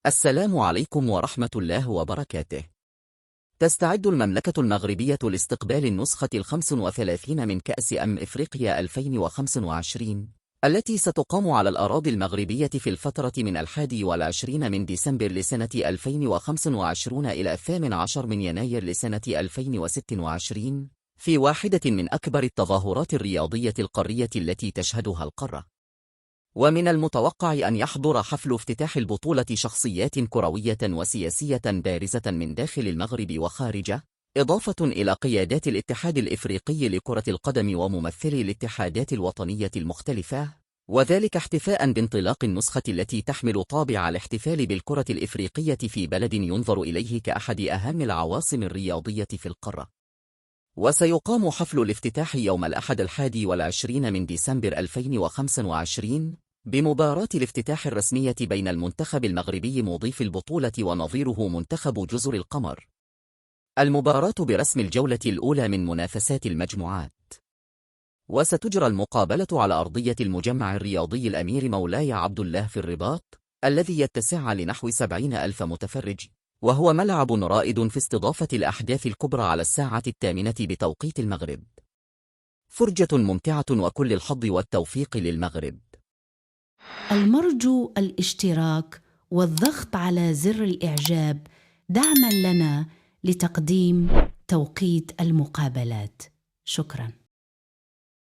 السلام عليكم ورحمة الله وبركاته. تستعد المملكة المغربية لاستقبال النسخة 35 من كأس إفريقيا 2025 التي ستقام على الأراضي المغربية في الفترة من 21 من ديسمبر لسنة 2025 إلى 18 من يناير لسنة 2026 في واحدة من أكبر التظاهرات الرياضية القارية التي تشهدها القارة. ومن المتوقع أن يحضر حفل افتتاح البطولة شخصيات كروية وسياسية بارزة من داخل المغرب وخارجه، إضافة إلى قيادات الاتحاد الإفريقي لكرة القدم وممثلي الاتحادات الوطنية المختلفة، وذلك احتفاء بانطلاق النسخة التي تحمل طابع الاحتفال بالكرة الإفريقية في بلد ينظر إليه كأحد أهم العواصم الرياضية في القارة. وسيقام حفل الافتتاح يوم الأحد 21 من ديسمبر 2025 بمباراة الافتتاح الرسمية بين المنتخب المغربي مضيف البطولة ونظيره منتخب جزر القمر. المباراة برسم الجولة الأولى من منافسات المجموعات. وستجرى المقابلة على أرضية المجمع الرياضي الأمير مولاي عبد الله في الرباط، الذي يتسع لنحو 70,000 متفرج، وهو ملعب رائد في استضافة الأحداث الكبرى على 8:00 بتوقيت المغرب. فرجة ممتعة وكل الحظ والتوفيق للمغرب. المرجو الاشتراك والضغط على زر الإعجاب دعماً لنا لتقديم توقيت المقابلات. شكراً.